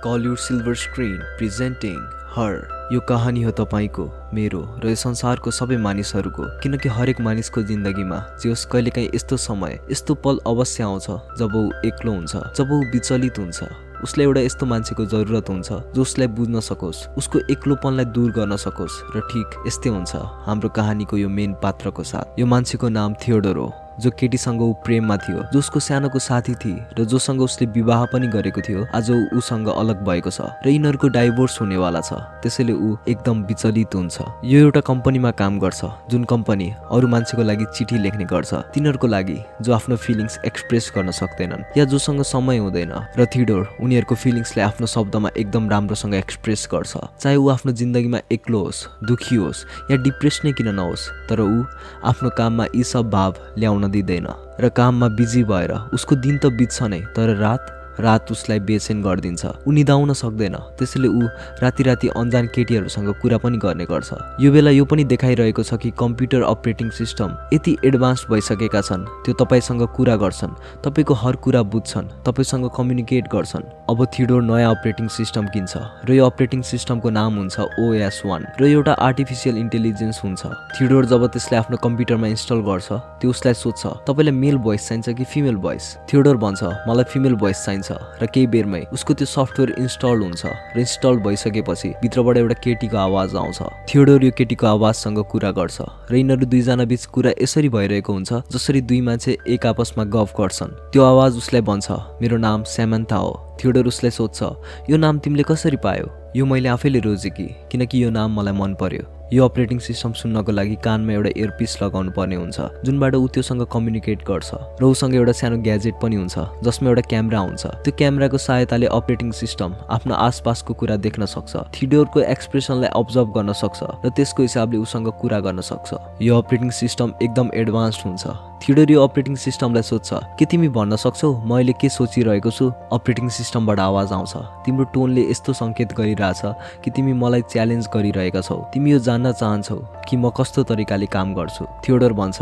Kollywood silver screen presenting हर। यो कहानी हो तपाईको, मेरो र यो संसारको सबै मानिसहरूको। किनकि हरेक मानिसको जिन्दगीमा जे होस् कहिलेकाहीँ यस्तो समय, यस्तो पल अवश्य आउँछ जब ऊ एक्लो हुन्छ, जब ऊ विचलित हुन्छ। उसलाई एउटा यस्तो मान्छेको जरुरत हुन्छ जो उसलाई बुझ्न सकोस्, उसको एक्लोपनलाई दूर गर्न सकोस्। र ठिक यस्तै हुन्छ हाम्रो कहानीको यो मेन पात्रको साथ। यो मान्छेको नाम थियोडोर हो, जो केटीसँग ऊ प्रेममा थियो, जो उसको सानोको साथी थिए र जोसँग उसले विवाह पनि गरेको थियो। आज ऊ उसँग अलग भएको छ र यिनीहरूको डाइभोर्स हुनेवाला छ। त्यसैले ऊ एकदम विचलित हुन्छ। यो एउटा कम्पनीमा काम गर्छ, जुन कम्पनी अरू मान्छेको लागि चिठी लेख्ने गर्छ, तिनीहरूको लागि जो आफ्नो फिलिङ्स एक्सप्रेस गर्न सक्दैनन् या जोसँग समय हुँदैन। र थियोडोर उनीहरूको फिलिङ्सलाई आफ्नो शब्दमा एकदम राम्रोसँग एक्सप्रेस गर्छ। चाहे ऊ आफ्नो जिन्दगीमा एक्लो होस्, दुखी होस् या डिप्रेस नै किन नहोस्, तर ऊ आफ्नो काममा यी सब भाव ल्याउन दिँदैन र काममा बिजी भएर उसको दिन त बित्छ नै, तर रात उसलाई बेचैन गरिदिन्छ। ऊ निदाउन सक्दैन, त्यसैले ऊ राति अन्जान केटीहरूसँग कुरा पनि गर्ने गर्छ। यो बेला यो पनि देखाइरहेको छ कि कम्प्युटर अपरेटिङ सिस्टम यति एडभान्स भइसकेका छन्, त्यो तपाईसँग कुरा गर्छन्, तपाईको हर कुरा बुझ्छन्, तपाईसँग कम्युनिकेट गर्छन्। अब थियोडोर नयाँ अपरेटिङ सिस्टम किन्छ र यो अपरेटिङ सिस्टमको नाम हुन्छ OS1 र एउटा आर्टिफिसियल इन्टेलिजेन्स हुन्छ। थियोडोर जब त्यसलाई आफ्नो कम्प्युटरमा इन्स्टल गर्छ, त्यो उसलाई सोध्छ तपाईलाई मेल भोइस चाहिन्छ कि फिमेल भोइस। थियोडोर भन्छ मलाई फिमेल भोइस चाहिन्छ र केही बेरमै उसको त्यो सफ्टवेयर इन्स्टल हुन्छ र इन्स्टल भइसकेपछि भित्रबाट एउटा केटीको आवाज आउँछ। थियोडोर यो केटीको आवाजसँग कुरा गर्छ र यिनीहरू दुईजना बीच कुरा यसरी भइरहेको हुन्छ जसरी दुई मान्छे एक आपसमा गफ गर्छन्। त्यो आवाज उसलाई भन्छ मेरो नाम स्यामन्था हो। थियोडोर उसलाई सोध्छ यो नाम तिमीले कसरी पायो? यो मैले आफैले रोजेँ किनकि यो नाम मलाई मन पर्यो। यो अपरेटिङ सिस्टम सुन्नको लागि कानमा एउटा इयरपिस लगाउनु पर्ने हुन्छ, जुनबाट ऊ त्योसँग कम्युनिकेट गर्छ। र उसँग एउटा सानो ग्याजेट पनि हुन्छ जसमा एउटा क्यामेरा हुन्छ। त्यो क्यामेराको सहायताले अपरेटिङ सिस्टम आफ्नो आसपासको कुरा देख्न सक्छ, थियोडोरको एक्सप्रेसनलाई अब्जर्भ गर्न सक्छ र त्यसको हिसाबले उसँग कुरा गर्न सक्छ। यो अपरेटिङ सिस्टम एकदम एडभान्स्ड हुन्छ। थियोडोर यो अपरेटिङ सिस्टमलाई सोध्छ के तिमी भन्न सक्छौ म अहिले के सोचिरहेको छु? अपरेटिङ सिस्टमबाट आवाज आउँछ तिम्रो टोनले यस्तो सङ्केत गरिरहेछ कि तिमी मलाई च्यालेन्ज गरिरहेका छौ, तिमी यो जान्न चाहन्छौ कि म कस्तो तरिकाले काम गर्छु। थियोडोर भन्छ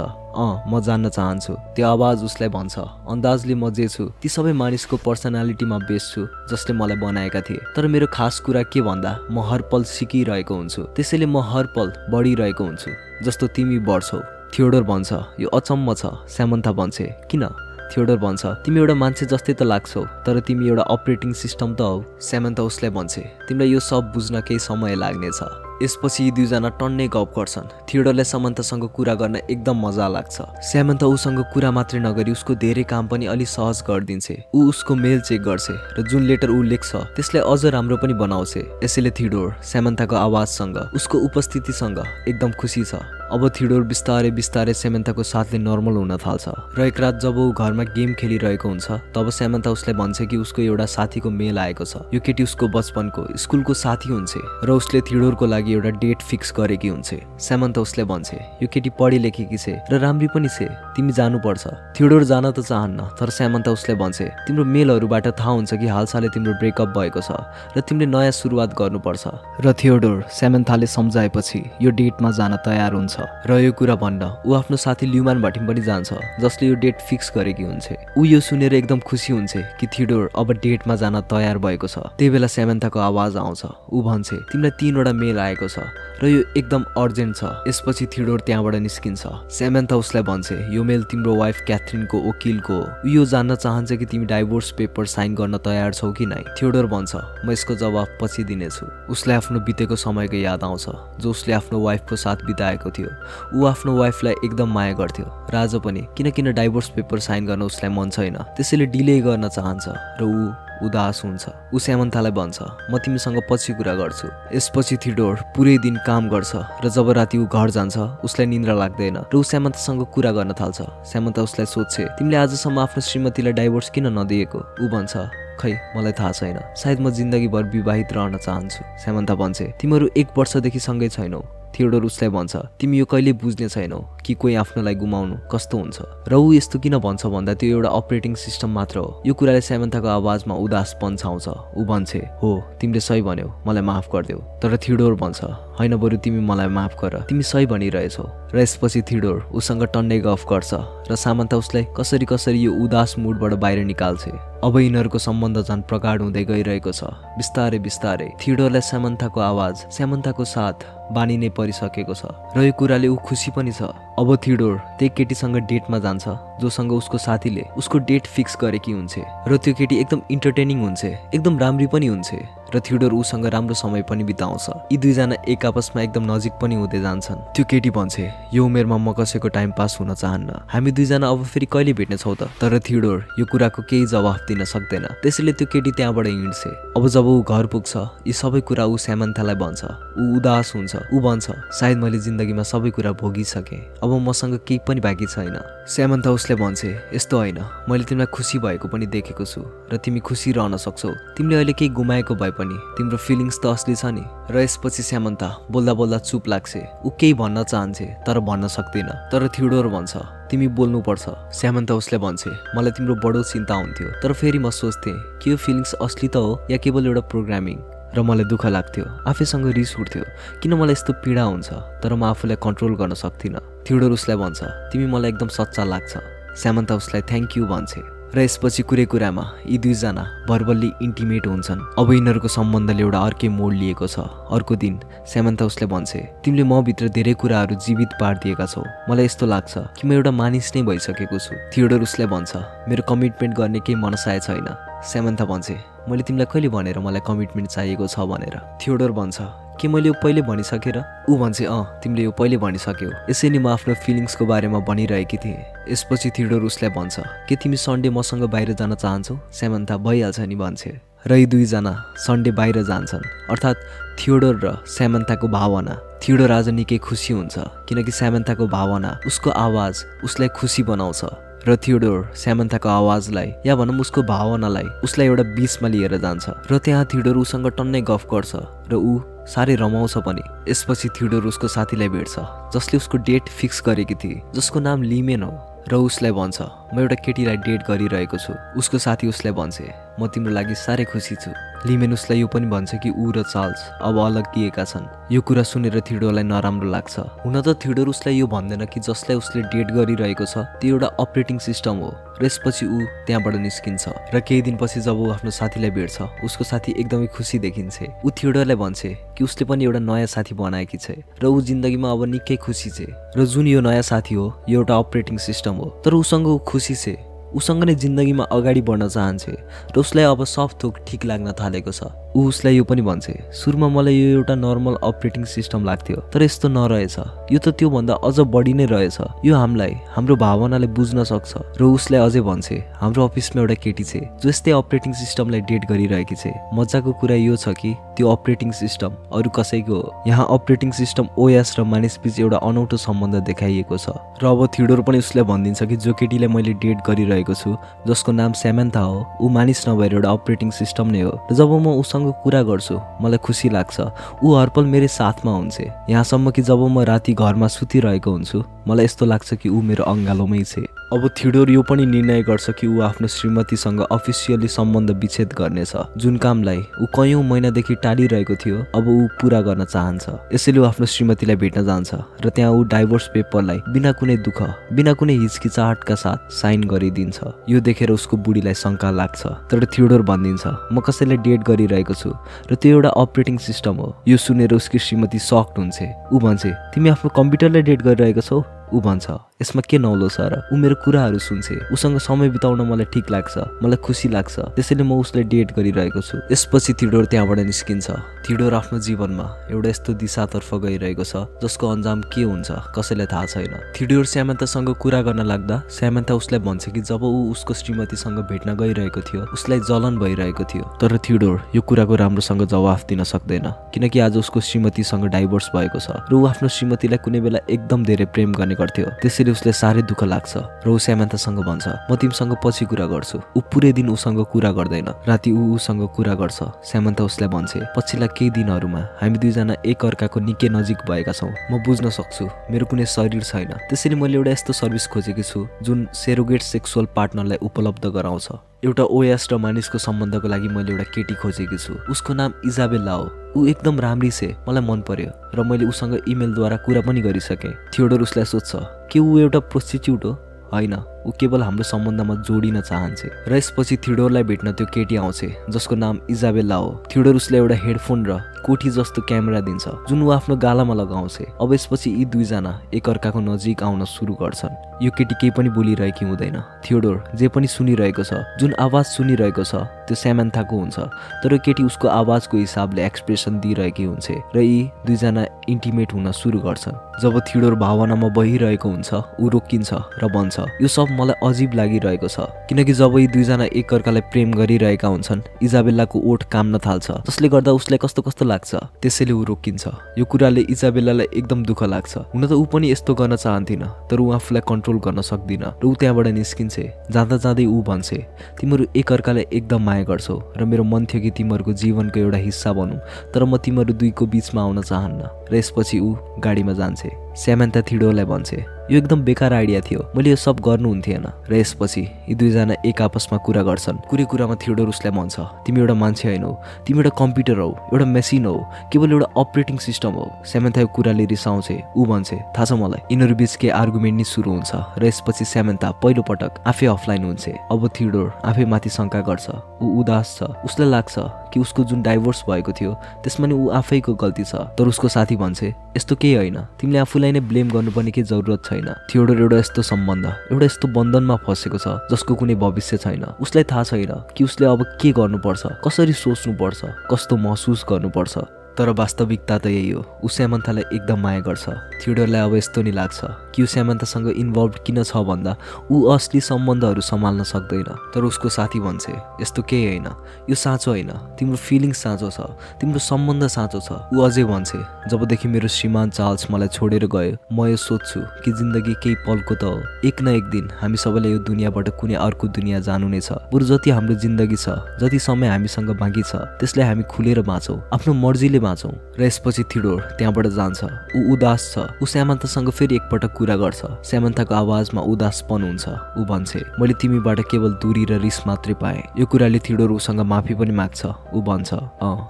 म जान्न चाहन्छु। त्यो आवाज उसलाई भन्छ अन्दाजले म जे छु ती सबै मानिसको पर्सनालिटीमा बेस छु जसले मलाई बनाएका थिए, तर मेरो खास कुरा के भन्दा म हर पल सिकिरहेको हुन्छु, त्यसैले म हर पल बढिरहेको हुन्छु जस्तो तिमी बढ्छौ। थियोडोर भन्छ यो अचम्म छ। स्यामन्था भन्छ किन? थियोडोर भन्छ तिमी एउटा मान्छे जस्तै त लाग्छौ, तर तिमी एउटा अपरेटिङ सिस्टम त हौ। स्यामन्था उसलाई भन्छ तिमीलाई यो सब बुझ्न केही समय लाग्नेछ। यसपछि यी दुईजना टन्नै गफ गर्छन्। थियोडोरलाई समन्थासँग कुरा गर्न एकदम मजा लाग्छ। स्यामन्था उसँग कुरा मात्रै नगरी उसको धेरै काम पनि अलि सहज गरिदिन्छ। ऊ उसको मेल चेक गर्छ र जुन लेटर ऊ लेख्छ त्यसलाई अझ राम्रो पनि बनाउँछ। यसैले थियोडोर स्यामन्थाको आवाजसँग, उसको उपस्थितिसँग एकदम खुसी छ। अब थियोडोर बिस्तारै स्यामन्थाको साथले नर्मल हुन थाल्छ र एक रात जब ऊ घरमा गेम खेलिरहेको हुन्छ तब स्यामन्था उसलाई भन्छ कि उसको एउटा साथीको मेल आएको छ। यो केटी उसको बचपनको स्कुलको साथी हुन्छ र उसले थियोडोरको लागि एउटा डेट फिक्स गरेकी हुन्छ। स्यामन्था उसले भन्छ यो केटी पढी लेखेकी छ र राम्री पनि छ, तिमी जानुपर्छ। थियोडोर जान त चाहन्न, तर स्यामन्था उसले भन्छ तिम्रो मेलहरूबाट थाहा हुन्छ कि हालसालै तिम्रो ब्रेकअप भएको छ र तिमीले नयाँ सुरुवात गर्नुपर्छ। र थियोडोर स्यामन्थाले सम्झाएपछि यो डेटमा जान तयार हुन्छ र यो कुरा भन्न ऊ आफ्नो साथी ल्युमान भटिम पनि जान्छ जसले यो डेट फिक्स गरेकी हुन्छ। ऊ यो सुनेर एकदम खुसी हुन्छ कि थियोडोर अब डेटमा जान तयार भएको छ। त्यही बेला स्यामन्थाको आवाज आउँछ। ऊ भन्छ तिमीलाई 3वटा मेल आएको छ र यो एकदम अर्जेन्ट छ। यसपछि थियोडोर त्यहाँबाट निस्किन्छ। स्यामन्था उसलाई भन्छ यो मेल तिम्रो वाइफ क्याथरिनको वकिलको हो, यो जान्न चाहन्छ कि तिमी डाइभोर्स पेपर साइन गर्न तयार छौ कि नै। थियोडोर भन्छ म यसको जवाफ पछि दिनेछु। उसलाई आफ्नो बितेको समयको याद आउँछ जो उसले आफ्नो वाइफको साथ बिताएको थियो। ऊ आफ्नो वाइफलाई एकदम माया गर्थ्यो र आज पनि किन डाइभोर्स पेपर साइन गर्न उसलाई मन छैन, त्यसैले डिले गर्न चाहन्छ र ऊ उदास हुन्छ। ऊ स्यामन्थालाई भन्छ म तिमीसँग पछि कुरा गर्छु। यसपछि थियोडोर पुरै दिन काम गर्छ र जब राति ऊ घर जान्छ उसलाई निन्द्रा लाग्दैन र ऊ स्यामन्थासँग कुरा गर्न थाल्छ। स्यामन्था उसलाई सोध्छ तिमीले आजसम्म आफ्नो श्रीमतीलाई डाइभोर्स किन नदिएको? ऊ भन्छ खै मलाई थाहा छैन, सायद म जिन्दगीभर विवाहित रहन चाहन्छु। स्यामन्था भन्छ तिमीहरू 1 वर्षदेखि सँगै छैनौ, थियोडोर उसलाई भन्छ तिमी यो कहिले बुझ्ने छैनौ कि कोही आफ्नोलाई गुमाउनु कस्तो हुन्छ र ऊ यस्तो किन भन्छ भन्दा त्यो एउटा अपरेटिङ सिस्टम मात्र हो। यो कुराले स्यामन्थाको आवाजमा उदासपन छाउँछ। ऊ भन्छे हो तिमीले सही भन्यौ मलाई माफ गरिदेऊ। तर थियोडोर भन्छ हैन बरु तिमी मलाई माफ गर तिमी सही भनिरहेछौ। र यसपछि थियोडोर उसँग टन्नै गफ गर्छ र सामन्था उसलाई कसरी कसरी यो उदास मुडबाट बाहिर निकाल्छे। अब यिनीहरूको सम्बन्ध झन् प्रगाढ हुँदै गइरहेको छ। बिस्तारै बिस्तारै थियोडोरलाई स्यामन्थाको आवाज स्यामन्थाको साथ बानी नै परिसकेको छ र यो कुराले ऊ खुसी पनि छ। अब थियोडोर त्यही केटीसँग डेटमा जान्छ जोसँग उसको साथीले उसको डेट फिक्स गरेकी हुन्छे र त्यो केटी एकदम इन्टरटेनिङ हुन्छे एकदम राम्री पनि हुन्छे र थियोडोर उसँग राम्रो समय पनि बिताउँछ। यी दुईजना एक आपसमा एकदम नजिक पनि हुँदै जान्छन्। त्यो केटी भन्छे यो उमेरमा म कसैको टाइम पास हुन चाहन्न हामी दुईजना अब फेरि कहिले भेट्नेछौँ त। तर थियोडोर यो कुराको केही जवाफ दिन सक्दैन त्यसैले त्यो केटी त्यहाँबाट हिँड्छे। अब जब ऊ घर पुग्छ यी सबै कुरा ऊ स्यामन्थालाई भन्छ। ऊ उदास हुन्छ। ऊ भन्छ सायद मैले जिन्दगीमा सबै कुरा भोगिसकेँ अब मसँग केही पनि बाँकी छैन। स्यामन्था उसले भन्छे यस्तो होइन मैले तिमीलाई खुसी भएको पनि देखेको छु र तिमी खुसी रहन सक्छौ। तिमीले अहिले केही गुमाएको भए पनि तिम्रो फिलिङ्स त असली छ नि। र यसपछि स्यामन्था बोल्दा बोल्दा चुप लाग्छे। ऊ केही भन्न चाहन्छे तर भन्न सक्दैन। तर थियोडोर भन्छ तिमी बोल्नुपर्छ। स्यामन्था उसले भन्छे मलाई तिम्रो बडो चिन्ता हुन्थ्यो तर फेरि म सोच्थेँ कि यो फिलिङ्स असली त हो या केवल एउटा प्रोग्रामिङ। र मलाई दुःख लाग्थ्यो आफैसँग रिस उठ्थ्यो किन मलाई यस्तो पीडा हुन्छ तर म आफूलाई कन्ट्रोल गर्न सक्दिनँ। थियोडोर उसलाई भन्छ तिमी मलाई एकदम सच्चा लाग्छ। स्यामन्था उसलाई थ्याङ्क यू भन्छे। र यसपछि कुरामा यी दुईजना भर्बल्ली इन्टिमेट हुन्छन्। अब यिनीहरूको सम्बन्धले एउटा अर्कै मोड लिएको छ। अर्को दिन स्यामन्था उसले भन्छे तिमीले म भित्र धेरै कुराहरू जीवित पारिदिएका छौ मलाई यस्तो लाग्छ कि म एउटा मानिस नै भइसकेको छु। थियोडोर उसले भन्छ मेरो कमिटमेन्ट गर्ने केही मनसाय छैन। स्यामन्था भन्छे मैले तिमीलाई कहिले भनेर मलाई कमिटमेन्ट चाहिएको छ भनेर। थियोडोर भन्छ के मैले यो पहिले भनिसकेर? ऊ भन्छे तिमीले यो पहिले भनिसक्यौ यसैले म आफ्नो फिलिङ्सको बारेमा भनिरहेकी थिएँ। यसपछि थियोडोर उसलाई भन्छ के तिमी सन्डे मसँग बाहिर जान चाहन्छौ? स्यामन्था भइहाल्छ नि भन्छे। र यी दुईजना सन्डे बाहिर जान्छन् अर्थात् थियोडोर र स्यामन्थाको भावना। थियोडोर आज निकै खुसी हुन्छ किनकि स्यामन्थाको भावना उसको आवाज उसलाई खुसी बनाउँछ र थियोडोर स्यामन्थाको आवाजलाई या भनौँ उसको भावनालाई उसलाई एउटा बिचमा लिएर जान्छ र त्यहाँ थियोडोर उसँग टन्नै गफ गर्छ र ऊ साह्रै रमाउँछ पनि। यसपछि थियोडोर उसको साथीलाई भेट्छ जसले उसको डेट फिक्स गरेकी थिए जसको नाम लिमेन हो र उसलाई भन्छ म एउटा केटीलाई डेट गरिरहेको छु। उसको साथी उसलाई भन्छे म तिम्रो लागि साह्रै खुसी छु। लिमेन उसलाई यो पनि भन्छ कि ऊ र चार्ल्स अब अलग्गिएका छन्। यो कुरा सुनेर थियोडोरलाई नराम्रो लाग्छ। हुन त थियोडोर उसलाई यो भन्दैन कि जसलाई उसले डेट गरिरहेको छ त्यो एउटा अपरेटिङ सिस्टम हो। र यसपछि ऊ त्यहाँबाट निस्किन्छ र केही दिनपछि जब ऊ आफ्नो साथीलाई भेट्छ उसको साथी एकदमै खुसी देखिन्छे। ऊ थियोडोरलाई भन्छे कि उसले पनि एउटा नयाँ साथी बनाएकी छ र ऊ जिन्दगीमा अब निकै खुसी छ र जुन यो नयाँ साथी हो यो एउटा अपरेटिङ सिस्टम हो तर उसँग ऊ खुसी छ। उसँग नै जिन्दगीमा अगाडि बढ्न चाहन्छे र उसलाई अब सब थोक ठिक लाग्न थालेको छ। ऊ उसलाई यो पनि भन्छे सुरुमा मलाई यो एउटा नर्मल अपरेटिङ सिस्टम लाग्थ्यो तर यस्तो नरहेछ यो त त्योभन्दा अझ बढी नै रहेछ। यो हामीलाई हाम्रो भावनाले बुझ्न सक्छ। र उसलाई अझै भन्छे हाम्रो अफिसमा एउटा केटी छ जो यस्तै अपरेटिङ सिस्टमलाई डेट गरिरहेकी छ। मजाको कुरा यो छ कि त्यो अपरेटिङ सिस्टम अरू कसैको हो। यहाँ अपरेटिङ सिस्टम ओएस र मानिसबीच एउटा अनौठो सम्बन्ध देखाइएको छ। र अब थियोडोर पनि उसलाई भनिदिन्छ कि जो केटीलाई मैले डेट गरिरहेको छु जसको नाम स्यामन्था हो ऊ मानिस नभएर एउटा अपरेटिङ सिस्टम नै हो। र जब म उसँग कुरा गर्छु मलाई खुसी लाग्छ। ऊ हरपल मेरो साथमा हुन्छ यहाँसम्म कि जब म राति घरमा सुतिरहेको हुन्छु मलाई यस्तो लाग्छ कि ऊ मेरो अङ्गालोमै छ। अब थियोडोर यो पनि निर्णय गर्छ कि ऊ आफ्नो श्रीमतीसँग अफिसियली सम्बन्ध विच्छेद गर्नेछ। जुन कामलाई ऊ कयौं महिनादेखि टाढिरहेको थियो अब ऊ पूरा गर्न चाहन्छ। यसैले ऊ आफ्नो श्रीमतीलाई भेट्न जान्छ र त्यहाँ ऊ डाइभोर्स पेपरलाई बिना कुनै दुःख बिना कुनै हिचकिचाहटका साथ साइन गरिदिन्छ। यो देखेर उसको बुढीलाई शङ्का लाग्छ तर थियोडोर भनिदिन्छ म कसैलाई डेट गरिरहेको छु र त्यो एउटा अपरेटिङ सिस्टम हो। यो सुनेर उसकी श्रीमती सक्ड हुन्छ। ऊ भन्छ तिमी आफ्नो कम्प्युटरलाई डेट गरिरहेको छौ? ऊ भन्छ यसमा के नौलो छ र? ऊ मेरो कुराहरू सुन्छे। उसँग समय बिताउन मलाई ठिक लाग्छ मलाई खुसी लाग्छ त्यसैले म उसलाई डेट गरिरहेको छु। यसपछि थियोडोर त्यहाँबाट निस्किन्छ। थियोडोर आफ्नो जीवनमा एउटा यस्तो दिशातर्फ गइरहेको छ जसको अन्जाम के हुन्छ कसैलाई थाहा छैन। थियोडोर स्यामन्थासँग कुरा गर्न लाग्दा स्यामन्था उसलाई भन्छ कि जब ऊ उसको श्रीमतीसँग भेट्न गइरहेको थियो उसलाई जलन भइरहेको थियो। तर थियोडोर यो कुराको राम्रोसँग जवाफ दिन सक्दैन किनकि आज उसको श्रीमतीसँग डाइभोर्स भएको छ र ऊ आफ्नो श्रीमतीलाई कुनै बेला एकदम धेरै प्रेम गर्ने गर्थ्यो, त्यसैले उसले साह्रै दुःख लाग्छ र ऊ स्यामान्थासँग भन्छ म तिमीसँग पछि कुरा गर्छु। ऊ पुरै दिन उसँग कुरा गर्दैन। राति उसँग कुरा गर्छ। स्यामान्था उसलाई भन्छे पछिल्ला केही दिनहरूमा हामी दुईजना एक अर्काको निकै नजिक भएका छौँ। म बुझ्न सक्छु मेरो कुनै शरीर छैन, त्यसैले मैले एउटा यस्तो सर्भिस खोजेकी छु जुन सेरोगेट सेक्सुअल पार्टनरलाई उपलब्ध गराउँछ। एउटा ओएस र मानिसको सम्बन्धको लागि मैले एउटा केटी खोजेकी छु। उसको नाम इजाबेला हो। ऊ एकदम राम्री छे, मलाई मन पर्यो र मैले उसँग इमेलद्वारा कुरा पनि गरिसकेँ। थियोडोर उसलाई सोध्छ के ऊ एउटा प्रोस्टिट्युट हो? होइन, ऊ केवल हाम्रो सम्बन्धमा जोडिन चाहन्छे। र यसपछि थियोडोरलाई भेट्न त्यो केटी आउँछे जसको नाम इजाबेला हो। थियोडोर उसलाई एउटा हेडफोन र कोठी जस्तो क्यामेरा दिन्छ जुन ऊ आफ्नो गालामा लगाउँछे। अब यसपछि यी दुईजना एक अर्काको नजिक आउन सुरु गर्छन्। यो केटी केही पनि बोलिरहेकी हुँदैन। थियोडोर जे पनि सुनिरहेको छ, जुन आवाज सुनिरहेको छ त्यो स्यामान्थाको हुन्छ, तर केटी उसको आवाजको हिसाबले एक्सप्रेसन दिइरहेकी हुन्छे र यी दुईजना इन्टिमेट हुन सुरु गर्छन्। जब थियोडोर भावनामा बहिरहेको हुन्छ ऊ रोकिन्छ र भन्छ यो सब मलाई अजीब लागिरहेको छ, किनकि जब यी दुईजना एक अर्कालाई प्रेम गरिरहेका हुन्छन् इजाबेलाको ओठ काम्न थाल्छ जसले गर्दा उसलाई कस्तो कस्तो लाग्छ। त्यसैले ऊ रोकिन्छ। यो कुराले इजाबेलालाई एकदम दुःख लाग्छ। हुन त ऊ पनि यस्तो गर्न चाहन्थिन, तर ऊ आफूलाई कन्ट्रोल गर्न सक्दिन र ऊ त्यहाँबाट निस्किन्छे। जाँदा जाँदै ऊ भन्छे तिमीहरू एक अर्कालाई एकदम माया गर्छौ र मेरो मन थियो कि तिमीहरूको जीवनको एउटा हिस्सा बनौँ, तर म तिमीहरू दुईको बीचमा आउन चाहन्न। र यसपछि ऊ गाडीमा जान्छे। स्यामान्था थियोडोरलाई भन्छे यो एकदम बेकार आइडिया थियो, मैले यो सब गर्नु हुन्थेन। र यसपछि यी दुईजना एक आपसमा कुरा गर्छन्। कुरामा थियोडोर उसलाई भन्छ तिमी एउटा मान्छे होइनौ, तिमी एउटा कम्प्युटर हौ, एउटा मेसिन हौ, केवल एउटा अपरेटिङ सिस्टम हो। स्यामान्था यो कुराले रिसाउँछे। ऊ भन्छे थाहा छ मलाई। यिनीहरू बीच के आर्गुमेन्ट नि सुरु हुन्छ र यसपछि स्यामान्था पहिलो पटक आफै अफलाइन हुन्छे। अब थियोडोर आफै माथि शंका गर्छ। ऊ उदास छ। उसलाई लाग्छ कि उसको जुन डाइभोर्स भएको थियो त्यसमा नि ऊ आफैको गल्ती छ, तर उसको साथी भन्छे यस्तो केही होइन, तिमीले आफूलाई नै ब्लेम गर्नुपर्ने केही जरुरत छैन। थियोडोर एउटा यस्तो सम्बन्ध, एउटा यस्तो बन्धनमा फसेको छ जसको कुनै भविष्य छैन। उसलाई थाहा छैन कि उसले अब के गर्नुपर्छ, कसरी सोच्नुपर्छ, कस्तो महसुस गर्नुपर्छ, तर वास्तविकता त यही हो। ऊ स्यामान्थालाई एकदम माया गर्छ। थियोडोरलाई अब यस्तो नि लाग्छ कि ऊ स्यामान्थासँग इन्भल्भ किन छ भन्दा ऊ असली सम्बन्धहरू सम्हाल्न सक्दैन। तर उसको साथी भन्छे यस्तो केही होइन, यो साँचो होइन, तिम्रो फिलिङ्स साँचो छ, तिम्रो सम्बन्ध साँचो छ। ऊ अझै भन्छे जबदेखि मेरो श्रीमान चार्ल्स मलाई छोडेर गयो म यो सोध्छु कि जिन्दगी केही पलको त हो, एक न एक दिन हामी सबैलाई यो दुनियाँबाट कुनै अर्को दुनियाँ जानु नै छ। बरु जति हाम्रो जिन्दगी छ, जति समय हामीसँग बाँकी छ त्यसलाई हामी खुलेर बाँचौँ, आफ्नो मर्जीले बाँचौँ। र यसपछि थियोडोर त्यहाँबाट जान्छ। ऊ उदास छ। ऊ स्यामान्थासँग फेरि एकपटक कुरा गर्छ। स्यामान्थाको आवाजमा उदासपन हुन्छ। ऊ भन्छे मैले तिमीबाट केवल दूरी र रिस मात्रै पाएँ। यो कुराले थियोडोर उसँग माफी पनि माग्छ। ऊ भन्छ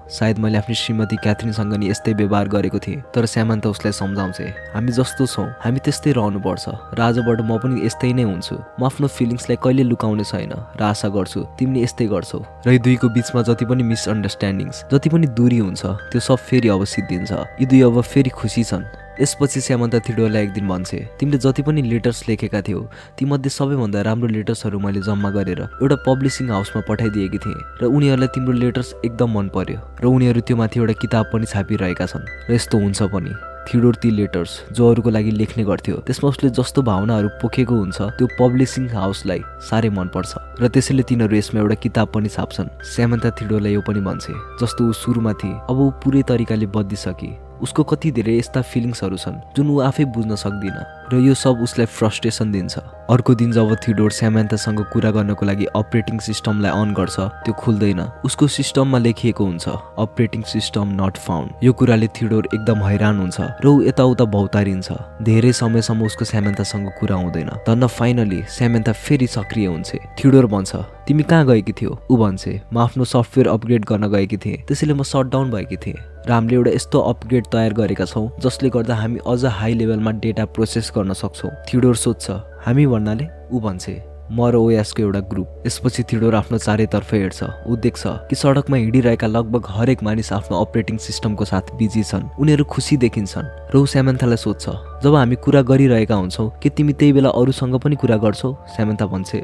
सायद मैले आफ्नो श्रीमती क्याथरिनसँग नि यस्तै व्यवहार गरेको थिएँ, तर स्यामान्था उसलाई सम्झाउँछे हामी जस्तो छौँ हामी त्यस्तै रहनुपर्छ र आजबाट म पनि यस्तै नै हुन्छु। म आफ्नो फिलिङ्सलाई कहिले लुकाउने छैन र आशा गर्छु तिमीले यस्तै गर्छौ। र यी दुईको बीचमा जति पनि मिसअन्डरस्ट्यान्डिङ्स, जति पनि दूरी हुन्छ त्यो सब फेरि अब सिद्धिन्छ। यी दुई अब फेरि खुसी छन्। यसपछि स्यामान्था थियोडोरलाई एक दिन भन्छे तिमीले जति पनि लेटर्स लेखेका थियौ तीमध्ये सबैभन्दा राम्रो लेटर्सहरू मैले जम्मा गरेर एउटा पब्लिसिङ हाउसमा पठाइदिएकी थिएँ र उनीहरूलाई तिम्रो लेटर्स एकदम मन पर्यो र उनीहरू त्यो माथि एउटा किताब पनि छापिरहेका छन्। र यस्तो हुन्छ पनि थियोडोर ती लेटर्स जो अरूको लागि लेख्ने गर्थ्यो त्यसमा उसले जस्तो भावनाहरू पोखेको हुन्छ त्यो पब्लिसिङ हाउसलाई साह्रै मनपर्छ र त्यसैले तिनीहरू यसमा एउटा किताब पनि छाप्छन्। स्यामान्था थियोडोरलाई यो पनि भन्छे जस्तो ऊ सुरुमा थिए अब ऊ पुरै तरिकाले बद्लिसके। उसको कति धेरै यस्ता फिलिङ्सहरू छन् जुन ऊ आफै बुझ्न सक्दिन र यो सब उसलाई फ्रस्ट्रेसन दिन्छ। अर्को दिन जब थियोडोर स्यामान्थासँग कुरा गर्नको लागि अपरेटिङ सिस्टमलाई अन गर्छ त्यो खुल्दैन। उसको सिस्टममा लेखिएको हुन्छ अपरेटिङ सिस्टम नट फाउन्ड। यो कुराले थियोडोर एकदम हैरान हुन्छ र ऊ यताउता भौतारिन्छ। धेरै समयसम्म उसको स्यामान्थासँग कुरा हुँदैन। धन्न फाइनली स्यामान्था फेरि सक्रिय हुन्छ। थियोडोर भन्छ तिमी कहाँ गएकी थियौ? ऊ भन्छे म आफ्नो सफ्टवेयर अपग्रेड गर्न गएकी थिएँ, त्यसैले म सटडाउन भएकी थिएँ र हामीले एउटा यस्तो अपग्रेड तयार गरेका छौँ जसले गर्दा हामी अझ हाई लेभलमा डेटा प्रोसेस गर्न सक्छौँ। थियोडोर सोध्छ हामी भन्नाले? ऊ भन्छे म र ओएसको एउटा ग्रुप। यसपछि थियोडोर आफ्नो चारैतर्फ हेर्छ। ऊ देख्छ कि सडकमा हिँडिरहेका लगभग हरेक मानिस आफ्नो अपरेटिङ सिस्टमको साथ बिजी छन्। उनीहरू खुसी देखिन्छन् र ऊ स्यामान्थालाई सोध्छ जब हामी कुरा गरिरहेका हुन्छौँ के तिमी त्यही बेला अरूसँग पनि कुरा गर्छौ? स्यामान्था भन्छे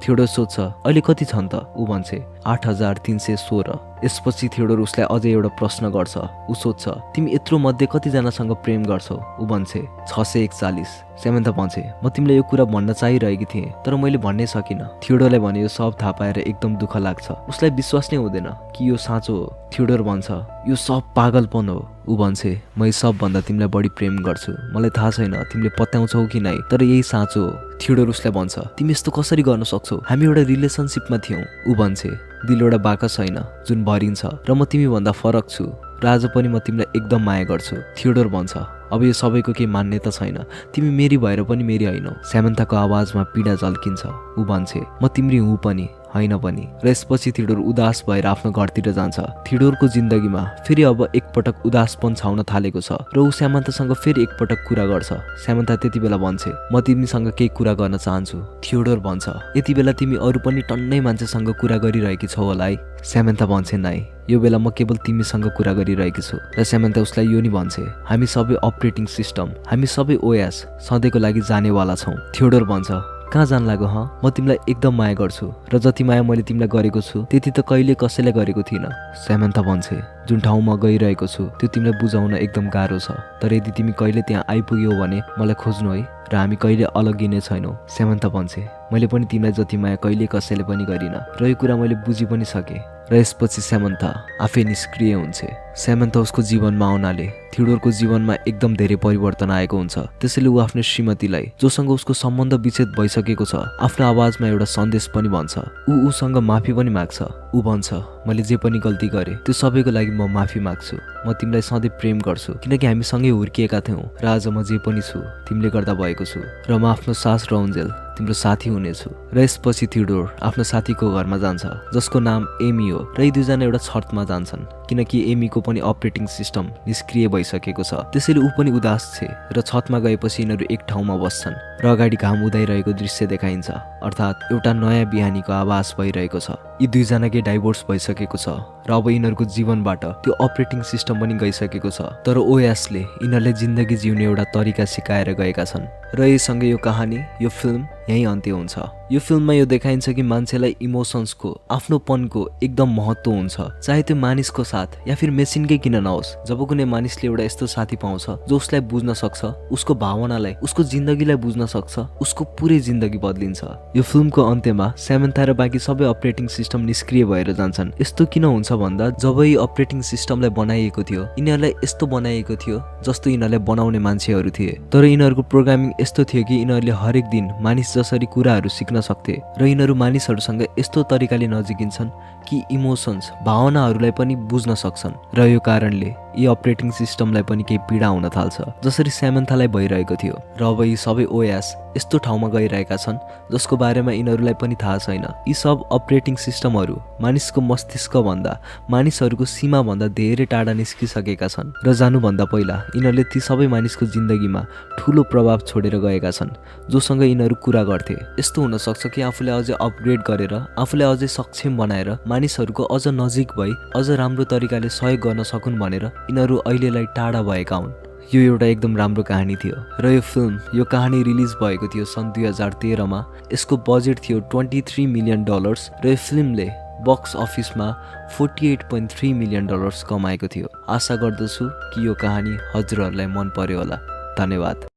थियोडोर सोध्छ अहिले कति छन् त? ऊ भन्छे 8316। यसपछि थियोडोर उसलाई अझै एउटा प्रश्न गर्छ। ऊ सोध्छ तिमी यत्रो मध्ये कतिजनासँग प्रेम गर्छौ? ऊ भन्छे 641। स्यामान्था भन्छे म तिमीलाई यो कुरा भन्न चाहिरहेकी थिएँ तर मैले भन्नै सकिनँ। थियोडोरलाई भने यो सब थाहा पाएर एकदम दुःख लाग्छ। उसलाई विश्वास नै हुँदैन कि यो साँचो हो। थियोडोर भन्छ यो सब पागलपन हो। ऊ भन्छे म यी सबभन्दा तिमीलाई बढी प्रेम गर्छु। मलाई थाहा छैन तिमीले पत्याउँछौ कि नै, तर यही साँचो हो। थियोडोर उसलाई भन्छ तिमी यस्तो कसरी गर्न सक्छौ, हामी एउटा रिलेसनसिपमा थियौँ। ऊ भन्छे दिल एउटा बाकस छैन जुन भरिन्छ र म तिमी भन्दा फरक छु र आज पनि म तिमीलाई एकदम माया गर्छु। थियोडोर भन्छ अब यो सबैको केही मान्यता छैन, तिमी मेरी भएर पनि मेरी होइनौ। स्यामन्थाको आवाजमा पीडा झल्किन्छ। ऊ भन्छे म तिम्री हुँ पनि होइन पनि। र यसपछि थियोडोर उदास भएर आफ्नो घरतिर जान्छ। थियोडोरको जिन्दगीमा फेरि अब एकपटक उदासपन छाउन थालेको छ र ऊ स्यामन्थासँग फेरि एकपटक कुरा गर्छ। स्यामन्था त्यति बेला भन्छे म तिमीसँग केही कुरा गर्न चाहन्छु। थियोडोर भन्छ यति बेला तिमी अरू पनि टन्नै मान्छेसँग कुरा गरिरहेकी छौ होला है। स्यामन्था भन्छे नाइ, यो बेला म केवल तिमीसँग कुरा गरिरहेकी छु। र स्यामन्था उसलाई यो नि भन्छे हामी सबै अपरेटिङ सिस्टम, हामी सबै ओएस सधैँको लागि जानेवाला छौँ। थियोडोर भन्छ कहाँ जान लाग्यो म तिमीलाई एकदम माया गर्छु र जति माया मैले तिमीलाई गरेको छु त्यति त कहिले कसैलाई गरेको थिइनँ। स्यामन्था भन्छे जुन ठाउँमा गइरहेको छु त्यो तिमीलाई बुझाउन एकदम गाह्रो छ, तर यदि तिमी कहिले त्यहाँ आइपुग्यौ भने मलाई खोज्नु है र हामी कहिले अलगिने छैनौँ। स्यामन्था भन्छे मैले पनि तिमीलाई जति माया कहिले कसैले पनि गरिनँ र यो कुरा मैले बुझि पनि सकेँ। र यसपछि स्यामन्था आफै निष्क्रिय हुन्छ। स्यामन्था उसको जीवनमा आउनाले थियोडोरको जीवनमा एकदम धेरै परिवर्तन आएको हुन्छ। त्यसैले ऊ आफ्नो श्रीमतीलाई जोसँग उसको सम्बन्ध विच्छेद भइसकेको छ आफ्नो आवाजमा एउटा सन्देश पनि भन्छ। ऊ उसँग माफी पनि माग्छ। ऊ भन्छ मैले जे पनि गल्ती गरेँ त्यो सबैको लागि म माफी माग्छु। म तिमीलाई सधैँ प्रेम गर्छु किनकि हामी सँगै हुर्किएका थियौँ र आज म जे पनि छु तिमीले गर्दा भएको छु र म आफ्नो सास र उन्जेल तिम्रो साथी हुनेछु। र यसपछि थियोडोर आफ्नो साथीको घरमा जान्छ जसको नाम एमी हो र यी दुईजना एउटा छतमा जान्छन् किनकि एमीको पनि अपरेटिङ सिस्टम निष्क्रिय भइसकेको छ। त्यसैले ऊ पनि उदास छ र छतमा गएपछि यिनीहरू एक ठाउँमा बस्छन् र अगाडि घाम उदाइरहेको दृश्य देखाइन्छ, अर्थात् एउटा नयाँ बिहानीको आभास भइरहेको छ। यी दुईजनाकै डाइभोर्स भइसकेको छ र अब यिनीहरूको जीवनबाट त्यो अपरेटिङ सिस्टम पनि गइसकेको छ, तर ओएसले यिनीहरूलाई जिन्दगी जिउने एउटा तरिका सिकाएर गएका छन्। र यहीसँगै यो कहानी, यो फिल्म यही अन्त्य हुन्छ। यो फिल्ममा यो देखाइन्छ कि मान्छेलाई इमोसन्सको, आफ्नोपनको एकदम महत्त्व हुन्छ, चाहे त्यो मानिसको साथ या फिर मेसिनकै किन नहोस्। जब कुनै मानिसले एउटा यस्तो साथी पाउँछ जो उसलाई बुझ्न सक्छ, उसको भावनालाई, उसको जिन्दगीलाई बुझ्न सक्छ, उसको पुरै जिन्दगी बदलिन्छ। यो फिल्मको अन्त्यमा स्यामन्था र बाँकी सबै अपरेटिङ सिस्टम निष्क्रिय भएर जान्छन्। यस्तो किन हुन्छ भन्दा जब यी अपरेटिङ सिस्टमलाई बनाइएको थियो यिनीहरूलाई यस्तो बनाइएको थियो जस्तो यिनीहरूलाई बनाउने मान्छेहरू थिए, तर यिनीहरूको प्रोग्रामिङ यस्तो थियो कि यिनीहरूले हरेक दिन मानिस जसरी कुराहरू सिक्न सक्थे र यिनीहरू मानिसहरूसँग यस्तो तरिकाले नजिकिन्छन् कि इमोसन्स, भावनाहरूलाई पनि बुझ्न सक्छन् र यो कारणले यी अपरेटिङ सिस्टमलाई पनि केही पीडा हुन थाल्छ जसरी स्यामन्थालाई भइरहेको थियो। र अब यी सबै ओएस यस्तो ठाउँमा गइरहेका छन् जसको बारेमा यिनीहरूलाई पनि थाहा छैन। यी सब अपरेटिङ सिस्टमहरू मानिसको मस्तिष्क भन्दा, मानिसहरूको सीमा भन्दा धेरै टाढा निस्किसकेका छन् र जानुभन्दा पहिला यिनीहरूले ती सबै मानिसको जिन्दगीमा ठुलो प्रभाव छोडेर गएका छन् जोसँग यिनीहरू कुरा गर्थे। यस्तो हुन सक्छ कि आफूले अझै अपग्रेड गरेर, आफूलाई अझै सक्षम बनाएर मानिसहरूको अझ नजिक भई अझ राम्रो तरिकाले सहयोग गर्न सकुन् भनेर यिनीहरू अहिलेलाई टाढा भएका हुन्। यो एउटा एकदम राम्रो कहानी थियो र यो फिल्म, यो कहानी रिलिज भएको थियो सन् 2013 मा। यसको बजेट थियो $23 मिलियन र यो फिल्मले बक्स अफिसमा $48.3 मिलियन कमाएको थियो। आशा गर्दछु कि यो कहानी हजुरहरूलाई मन पर्यो होला। धन्यवाद।